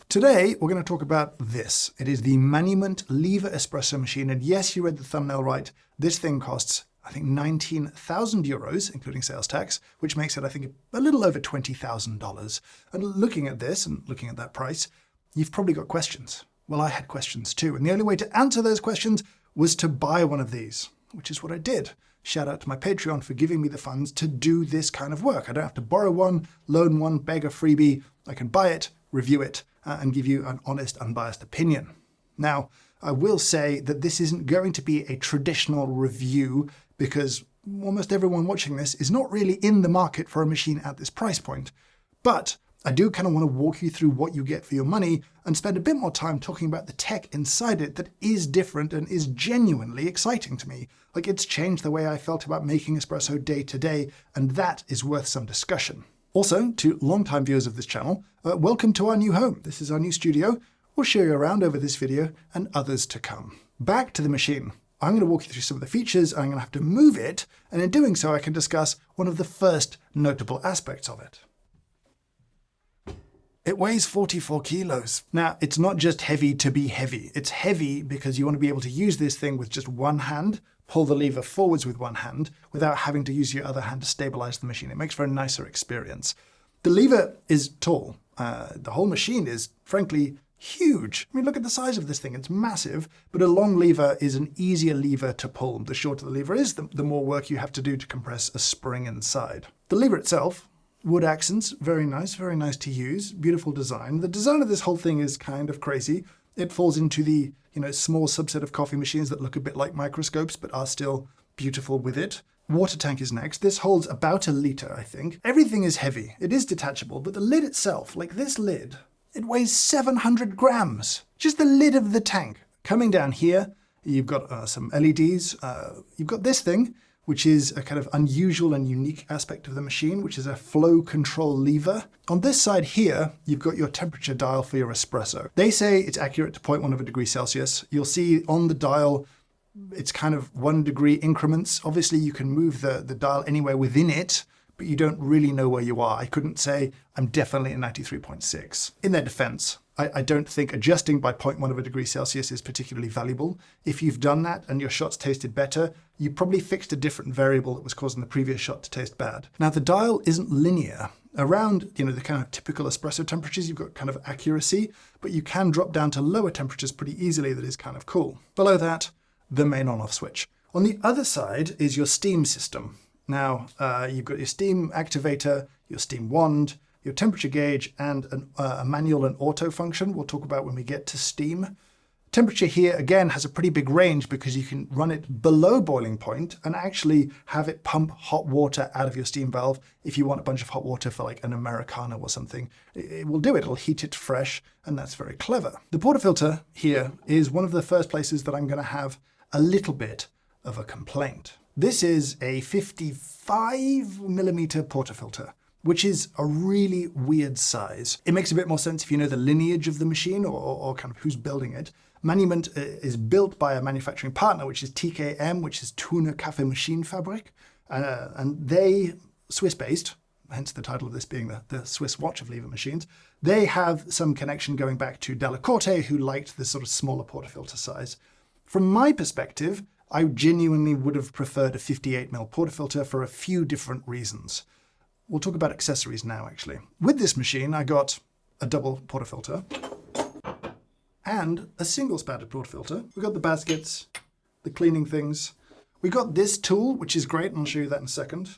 Today, we're going to talk about this. It is the Manument lever espresso machine. And yes, you read the thumbnail right. This thing costs, I think, 19,000 euros, including sales tax, which makes it, I think, a little over $20,000. And looking at this and looking at that price, you've probably got questions. Well, I had questions too. And the only way to answer those questions was to buy one of these, which is what I did. Shout out to my Patreon for giving me the funds to do this kind of work. I don't have to borrow one, loan one, beg a freebie. I can buy it, review it, and give you an honest, unbiased opinion. Now, I will say that this isn't going to be a traditional review because almost everyone watching this is not really in the market for a machine at this price point. But I do kind of want to walk you through what you get for your money and spend a bit more time talking about the tech inside it that is different and is genuinely exciting to me. Like, it's changed the way I felt about making espresso day to day, and that is worth some discussion. Also, to long-time viewers of this channel, welcome to our new home. This is our new studio. We'll show you around over this video and others to come. Back to the machine. I'm going to walk you through some of the features. I'm going to have to move it, and in doing so, I can discuss one of the first notable aspects of it. It weighs 44 kilos. Now, it's not just heavy to be heavy. It's heavy because you want to be able to use this thing with just one hand, pull the lever forwards with one hand without having to use your other hand to stabilize the machine. It makes for a nicer experience. The lever is tall. The whole machine is, frankly, huge. I mean, look at the size of this thing. It's massive, but a long lever is an easier lever to pull. The shorter the lever is, the more work you have to do to compress a spring inside. The lever itself, wood accents, very nice to use, beautiful design. The design of this whole thing is kind of crazy. It falls into the, small subset of coffee machines that look a bit like microscopes, but are still beautiful with it. Water tank is next. This holds about 1 liter, I think. Everything is heavy. It is detachable, but the lid itself, like this lid, it weighs 700 grams. Just the lid of the tank. Coming down here, you've got some LEDs. You've got this thing, which is a kind of unusual and unique aspect of the machine, which is a flow control lever. On this side here, you've got your temperature dial for your espresso. They say it's accurate to 0.1 degrees Celsius. You'll see on the dial, it's kind of 1 degree increments. Obviously, you can move the dial anywhere within it, but you don't really know where you are. I couldn't say I'm definitely at 93.6. In their defense, I don't think adjusting by 0.1 degrees Celsius is particularly valuable. If you've done that and your shots tasted better, you probably fixed a different variable that was causing the previous shot to taste bad. Now, the dial isn't linear. Around, the kind of typical espresso temperatures, you've got kind of accuracy, but you can drop down to lower temperatures pretty easily. That is kind of cool. Below that, the main on-off switch. On the other side is your steam system. Now, you've got your steam activator, your steam wand, your temperature gauge, and a manual and auto function we'll talk about when we get to steam. Temperature here, again, has a pretty big range because you can run it below boiling point and actually have it pump hot water out of your steam valve if you want a bunch of hot water for like an Americano or something. It will do it. It'll heat it fresh, and that's very clever. The portafilter here is one of the first places that I'm going to have a little bit of a complaint. This is a 55 millimeter portafilter, which is a really weird size. It makes a bit more sense if you know the lineage of the machine or kind of who's building it. Manument is built by a manufacturing partner, which is TKM, which is Thuner Kaffeemaschinenfabrik, and they, Swiss-based, hence the title of this being the Swiss watch of lever machines, they have some connection going back to Della Corte, who liked this sort of smaller portafilter size. From my perspective, I genuinely would have preferred a 58mm portafilter for a few different reasons. We'll talk about accessories now, actually. With this machine, I got a double portafilter and a single spouted portafilter. We got the baskets, the cleaning things. We got this tool, which is great, and I'll show you that in a second.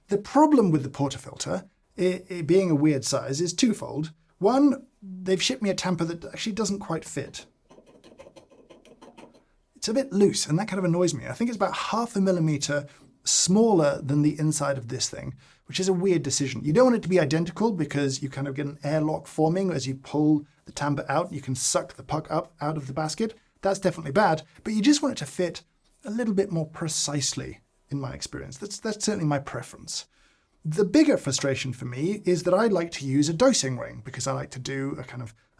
The problem with the portafilter, it being a weird size, is twofold. One, they've shipped me a tamper that actually doesn't quite fit. It's a bit loose, and that kind of annoys me. I think it's about 0.5 millimeter smaller than the inside of this thing, which is a weird decision. You don't want it to be identical because you kind of get an airlock forming as you pull the tamper out. You can suck the puck up out of the basket. That's definitely bad, but you just want it to fit a little bit more precisely, in my experience. That's certainly my preference. The bigger frustration for me is that I like to use a dosing ring because I like to do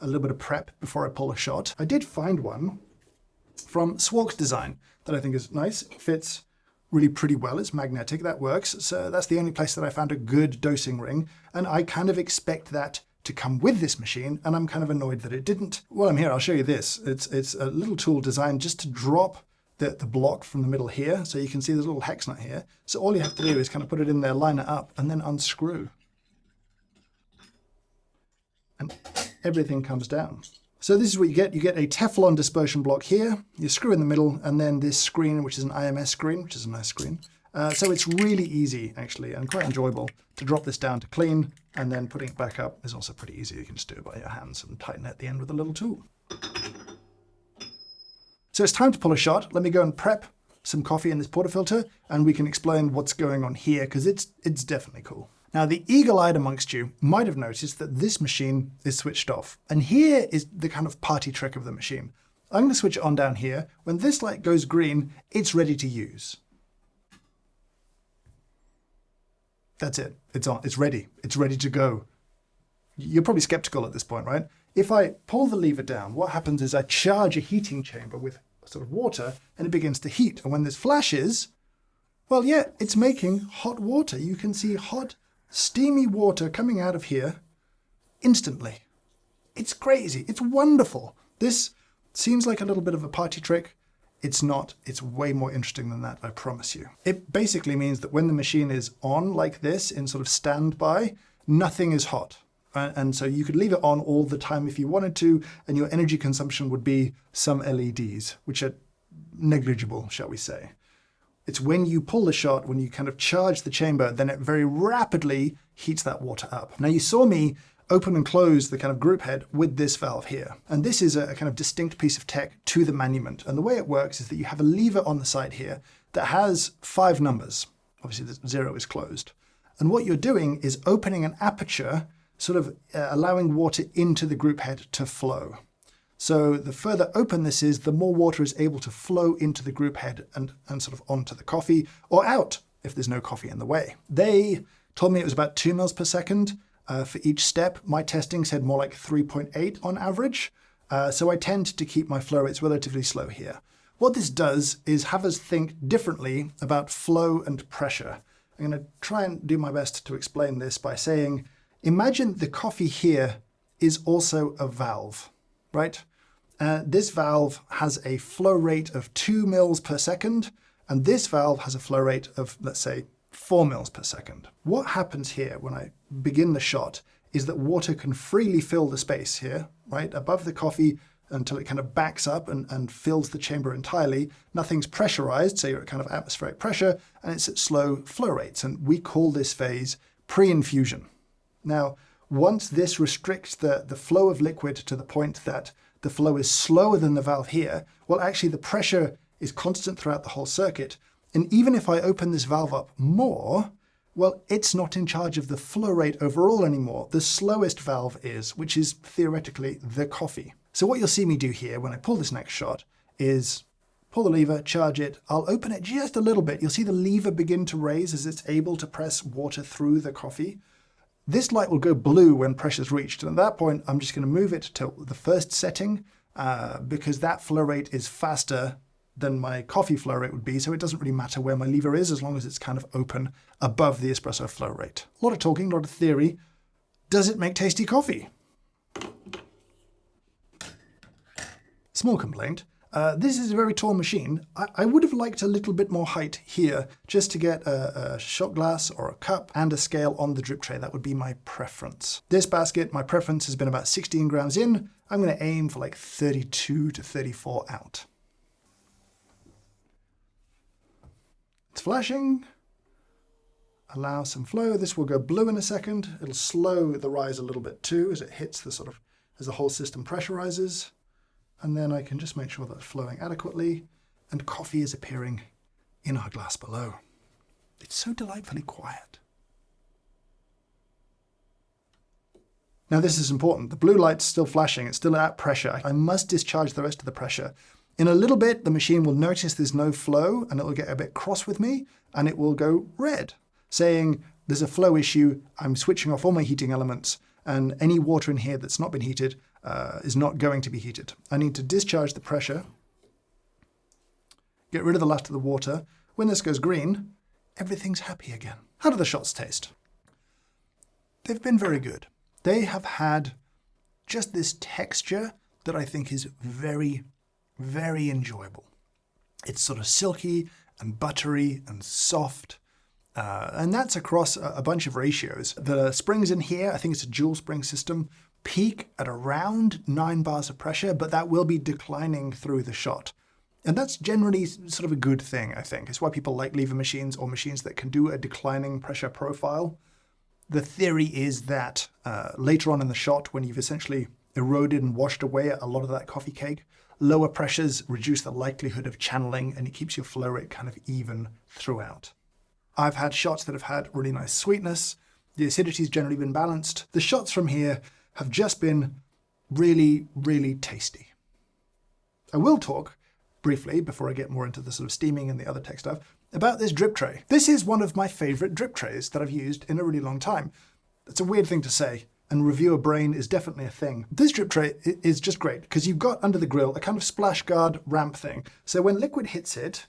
a little bit of prep before I pull a shot. I did find one from Sworksdesign that I think is nice. It fits really pretty well. It's magnetic. That works. So that's the only place that I found a good dosing ring. And I kind of expect that to come with this machine, and I'm kind of annoyed that it didn't. While I'm here, I'll show you this. It's a little tool designed just to drop the block from the middle here. So you can see there's a little hex nut here. So all you have to do is kind of put it in there, line it up, and then unscrew. And everything comes down. So this is what you get. You get a Teflon dispersion block here. You screw in the middle, and then this screen, which is an IMS screen, which is a nice screen. So it's really easy, actually, and quite enjoyable to drop this down to clean, and then putting it back up is also pretty easy. You can just do it by your hands and tighten it at the end with a little tool. So it's time to pull a shot. Let me go and prep some coffee in this portafilter, and we can explain what's going on here, because it's definitely cool. Now, the eagle-eyed amongst you might have noticed that this machine is switched off. And here is the kind of party trick of the machine. I'm going to switch it on down here. When this light goes green, it's ready to use. That's it. It's on. It's ready. It's ready to go. You're probably skeptical at this point, right? If I pull the lever down, what happens is I charge a heating chamber with sort of water, and it begins to heat. And when this flashes, well, yeah, it's making hot water. You can see hot, steamy water coming out of here instantly. It's crazy. It's wonderful. This seems like a little bit of a party trick. It's not. It's way more interesting than that, I promise you. It basically means that when the machine is on like this in sort of standby, nothing is hot. And so you could leave it on all the time if you wanted to, and your energy consumption would be some LEDs, which are negligible, shall we say. It's when you pull the shot, when you kind of charge the chamber, then it very rapidly heats that water up. Now, you saw me open and close the kind of group head with this valve here. And this is a kind of distinct piece of tech to the Manument. And the way it works is that you have a lever on the side here that has 5 numbers. Obviously, the 0 is closed. And what you're doing is opening an aperture, sort of allowing water into the group head to flow. So the further open this is, the more water is able to flow into the group head and sort of onto the coffee, or out if there's no coffee in the way. They told me it was about 2 mils per second for each step. My testing said more like 3.8 on average. So I tend to keep my flow rates relatively slow here. What this does is have us think differently about flow and pressure. I'm going to try and do my best to explain this by saying, imagine the coffee here is also a valve, right? This valve has a flow rate of 2 mils per second, and this valve has a flow rate of, let's say, 4 mils per second. What happens here when I begin the shot is that water can freely fill the space here, right, above the coffee until it kind of backs up and fills the chamber entirely. Nothing's pressurized, so you're at kind of atmospheric pressure, and it's at slow flow rates, and we call this phase preinfusion. Now, once this restricts the flow of liquid to the point that the flow is slower than the valve here, well, actually the pressure is constant throughout the whole circuit. And even if I open this valve up more, well, it's not in charge of the flow rate overall anymore. The slowest valve is, which is theoretically the coffee. So what you'll see me do here when I pull this next shot is pull the lever, charge it. I'll open it just a little bit. You'll see the lever begin to raise as it's able to press water through the coffee. This light will go blue when pressure's reached, and at that point, I'm just going to move it to the first setting because that flow rate is faster than my coffee flow rate would be, so it doesn't really matter where my lever is as long as it's kind of open above the espresso flow rate. A lot of talking, a lot of theory. Does it make tasty coffee? Small complaint. This is a very tall machine. I would have liked a little bit more height here just to get a shot glass or a cup and a scale on the drip tray. That would be my preference. This basket, my preference has been about 16 grams in. I'm going to aim for like 32 to 34 out. It's flashing. Allow some flow. This will go blue in a second. It'll slow the rise a little bit too as it hits the sort of, as the whole system pressurizes. And then I can just make sure that's flowing adequately, and coffee is appearing in our glass below. It's so delightfully quiet. Now this is important. The blue light's still flashing. It's still at pressure. I must discharge the rest of the pressure. In a little bit, the machine will notice there's no flow, and it will get a bit cross with me, and it will go red, saying there's a flow issue. I'm switching off all my heating elements, and any water in here that's not been heated is not going to be heated. I need to discharge the pressure, get rid of the last of the water. When this goes green, everything's happy again. How do the shots taste? They've been very good. they have had just this texture that I think is very, very enjoyable. It's sort of silky and buttery and soft. And that's across a bunch of ratios. The springs in here, I think it's a dual spring system, peak at around 9 bars of pressure, but that will be declining through the shot. And that's generally sort of a good thing, I think. It's why people like lever machines or machines that can do a declining pressure profile. The theory is that later on in the shot, when you've essentially eroded and washed away a lot of that coffee cake, lower pressures reduce the likelihood of channeling, and it keeps your flow rate kind of even throughout. I've had shots that have had really nice sweetness. The acidity's generally been balanced. The shots from here have just been really, really tasty. I will talk briefly, before I get more into the sort of steaming and the other tech stuff, about this drip tray. This is one of my favorite drip trays that I've used in a really long time. It's a weird thing to say, and reviewer brain is definitely a thing. This drip tray is just great because you've got under the grill a kind of splash guard ramp thing. So when liquid hits it,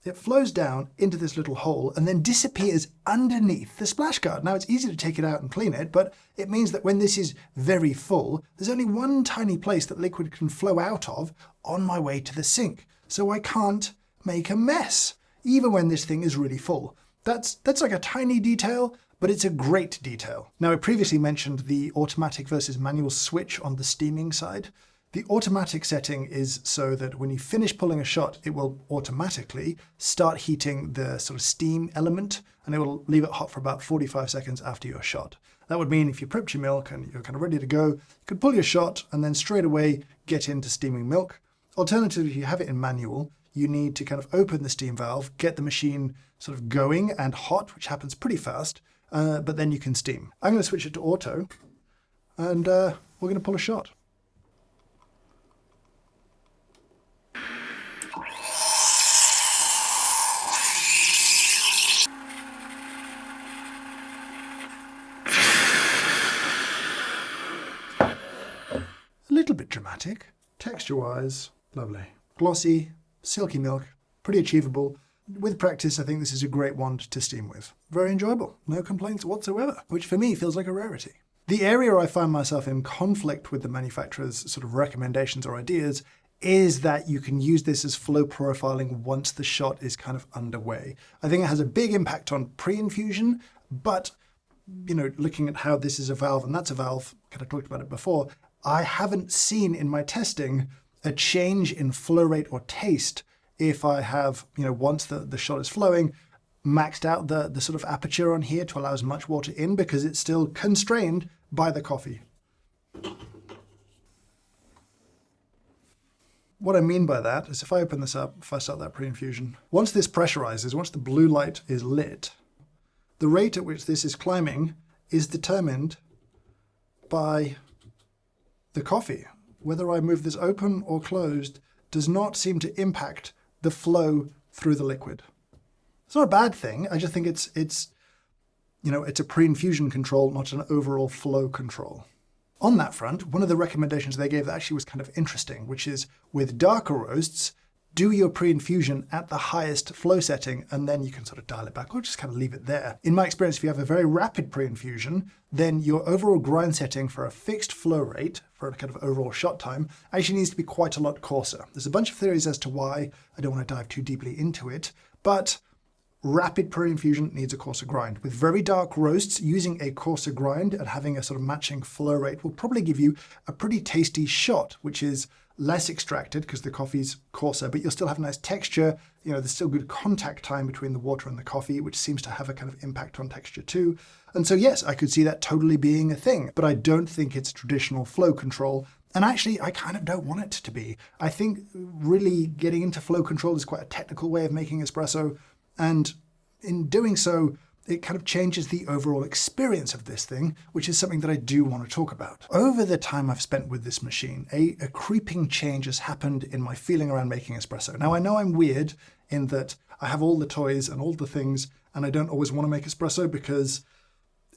it flows down into this little hole and then disappears underneath the splash guard. Now, it's easy to take it out and clean it, but it means that when this is very full, there's only one tiny place that liquid can flow out of on my way to the sink. So I can't make a mess, even when this thing is really full. That's like a tiny detail, but it's a great detail. Now, I previously mentioned the automatic versus manual switch on the steaming side. The automatic setting is so that when you finish pulling a shot, it will automatically start heating the sort of steam element, and it will leave it hot for about 45 seconds after your shot. That would mean if you prepped your milk and you're kind of ready to go, you could pull your shot and then straight away get into steaming milk. Alternatively, if you have it in manual, you need to kind of open the steam valve, get the machine sort of going and hot, which happens pretty fast, but then you can steam. I'm going to switch it to auto, and we're going to pull a shot. A little bit dramatic, texture-wise, lovely. Glossy, silky milk, pretty achievable. With practice, I think this is a great one to steam with. Very enjoyable, no complaints whatsoever, which for me feels like a rarity. The area I find myself in conflict with the manufacturer's sort of recommendations or ideas is that you can use this as flow profiling once the shot is kind of underway. I think it has a big impact on pre-infusion, but looking at how this is a valve and that's a valve, kind of talked about it before, I haven't seen in my testing a change in flow rate or taste if I have, once the shot is flowing, maxed out the sort of aperture on here to allow as much water in because it's still constrained by the coffee. What I mean by that is if I open this up, if I start that pre-infusion, once this pressurizes, once the blue light is lit, the rate at which this is climbing is determined by the coffee. Whether I move this open or closed does not seem to impact the flow through the liquid. It's not a bad thing. I just think it's a pre-infusion control, not an overall flow control. On that front, one of the recommendations they gave that actually was kind of interesting, which is with darker roasts, do your pre-infusion at the highest flow setting, and then you can sort of dial it back or just kind of leave it there. In my experience, if you have a very rapid pre-infusion, then your overall grind setting for a fixed flow rate, for a kind of overall shot time, actually needs to be quite a lot coarser. There's a bunch of theories as to why. I don't want to dive too deeply into it, but rapid pre-infusion needs a coarser grind. With very dark roasts, using a coarser grind and having a sort of matching flow rate will probably give you a pretty tasty shot, which is less extracted because the coffee's coarser, but you'll still have a nice texture. There's still good contact time between the water and the coffee, which seems to have a kind of impact on texture too. And so yes, I could see that totally being a thing, but I don't think it's traditional flow control. And actually, I kind of don't want it to be. I think really getting into flow control is quite a technical way of making espresso. And in doing so, it kind of changes the overall experience of this thing, which is something that I do want to talk about. Over the time I've spent with this machine, a creeping change has happened in my feeling around making espresso. Now, I know I'm weird in that I have all the toys and all the things, and I don't always want to make espresso because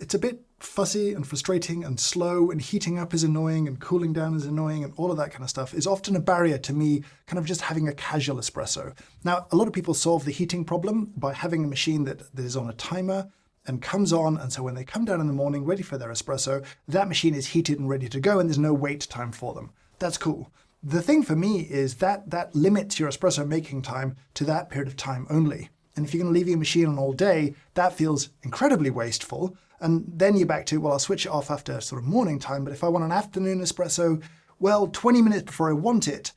it's a bit fussy and frustrating and slow, and heating up is annoying and cooling down is annoying, and all of that kind of stuff is often a barrier to me kind of just having a casual espresso. Now, a lot of people solve the heating problem by having a machine that is on a timer and comes on. And so when they come down in the morning ready for their espresso, that machine is heated and ready to go, and there's no wait time for them. That's cool. The thing for me is that limits your espresso making time to that period of time only. And if you're going to leave your machine on all day, that feels incredibly wasteful. And then you're back to, well, I'll switch it off after sort of morning time. But if I want an afternoon espresso, well, 20 minutes before I want it,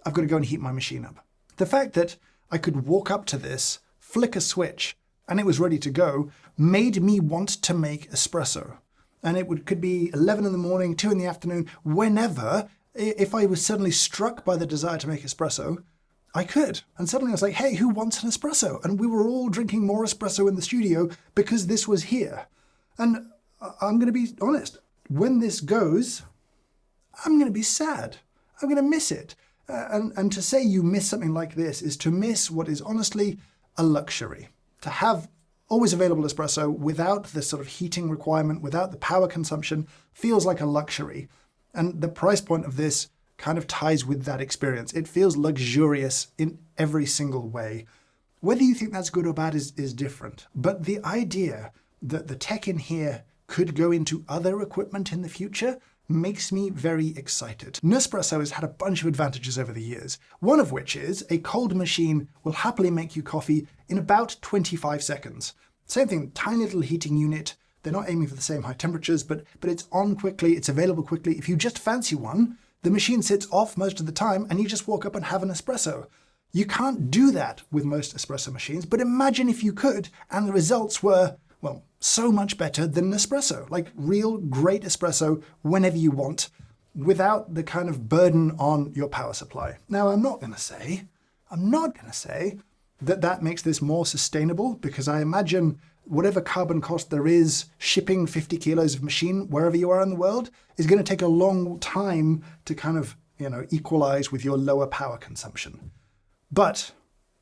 I've got to go and heat my machine up. The fact that I could walk up to this, flick a switch, and it was ready to go, made me want to make espresso. And it could be 11 in the morning, 2 in the afternoon, whenever. If I was suddenly struck by the desire to make espresso, I could. And suddenly I was like, hey, who wants an espresso? And we were all drinking more espresso in the studio because this was here. And I'm going to be honest, when this goes, I'm going to be sad. I'm going to miss it. And to say you miss something like this is to miss what is honestly a luxury. To have always available espresso without the sort of heating requirement, without the power consumption, feels like a luxury. And the price point of this kind of ties with that experience. It feels luxurious in every single way. Whether you think that's good or bad is different. But the idea that the tech in here could go into other equipment in the future makes me very excited. Nespresso has had a bunch of advantages over the years, one of which is a cold machine will happily make you coffee in about 25 seconds. Same thing, tiny little heating unit. They're not aiming for the same high temperatures, but it's on quickly, it's available quickly. If you just fancy one, the machine sits off most of the time and you just walk up and have an espresso. You can't do that with most espresso machines, but imagine if you could, and the results were, well, so much better than Nespresso, like real great espresso whenever you want, without the kind of burden on your power supply. Now, I'm not going to say that makes this more sustainable, because I imagine whatever carbon cost there is shipping 50 kilos of machine wherever you are in the world is going to take a long time to kind of, equalize with your lower power consumption. But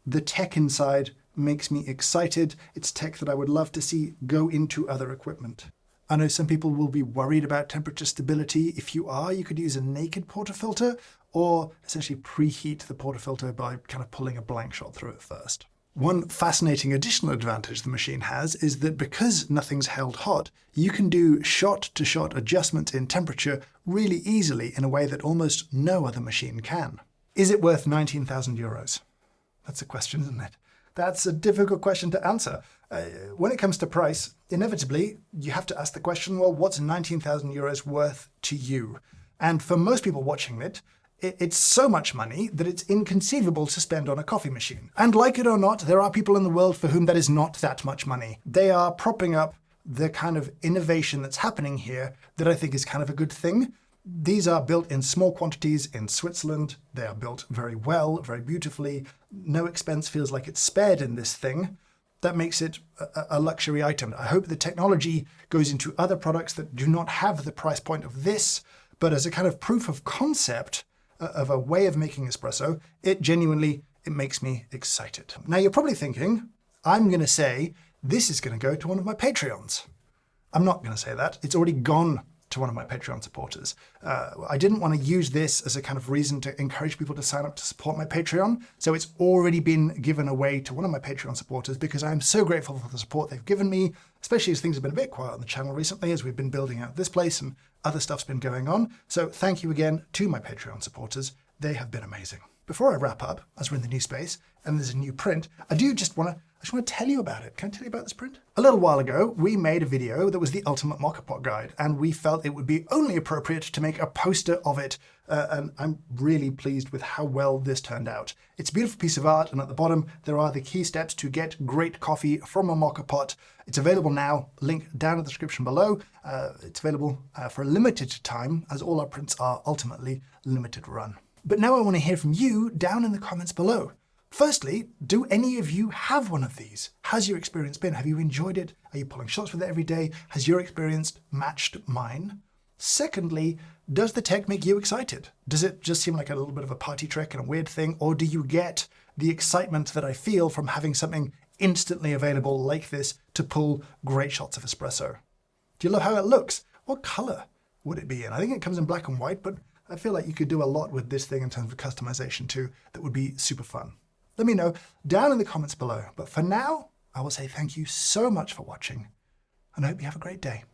the tech inside makes me excited. It's tech that I would love to see go into other equipment. I know some people will be worried about temperature stability. If you are, you could use a naked portafilter or essentially preheat the portafilter by kind of pulling a blank shot through it first. One fascinating additional advantage the machine has is that because nothing's held hot, you can do shot-to-shot adjustments in temperature really easily in a way that almost no other machine can. Is it worth 19,000 euros? That's a question, isn't it? That's a difficult question to answer. When it comes to price, inevitably, you have to ask the question, well, what's 19,000 euros worth to you? And for most people watching it, it's so much money that it's inconceivable to spend on a coffee machine. And like it or not, there are people in the world for whom that is not that much money. They are propping up the kind of innovation that's happening here that I think is kind of a good thing. These are built in small quantities in Switzerland. They are built very well, very beautifully. No expense feels like it's spared in this thing. That makes it a luxury item. I hope the technology goes into other products that do not have the price point of this, but as a kind of proof of concept of a way of making espresso, it makes me excited. Now you're probably thinking, I'm going to say this is going to go to one of my Patreons. I'm not going to say that. It's already gone to one of my Patreon supporters. I didn't want to use this as a kind of reason to encourage people to sign up to support my Patreon. So it's already been given away to one of my Patreon supporters because I'm so grateful for the support they've given me, especially as things have been a bit quiet on the channel recently as we've been building out this place and other stuff's been going on. So thank you again to my Patreon supporters. They have been amazing. Before I wrap up, as we're in the new space and there's a new print, I just want to tell you about it. Can I tell you about this print? A little while ago, we made a video that was the ultimate Moka pot guide, and we felt it would be only appropriate to make a poster of it, and I'm really pleased with how well this turned out. It's a beautiful piece of art, and at the bottom, there are the key steps to get great coffee from a Moka pot. It's available now, link down in the description below. It's available for a limited time, as all our prints are ultimately limited run. But now I want to hear from you down in the comments below. Firstly, do any of you have one of these? Has your experience been? Have you enjoyed it? Are you pulling shots with it every day? Has your experience matched mine? Secondly, does the tech make you excited? Does it just seem like a little bit of a party trick and a weird thing? Or do you get the excitement that I feel from having something instantly available like this to pull great shots of espresso? Do you love how it looks? What color would it be in? I think it comes in black and white, but I feel like you could do a lot with this thing in terms of customization too that would be super fun. Let me know down in the comments below. But for now, I will say thank you so much for watching, and I hope you have a great day.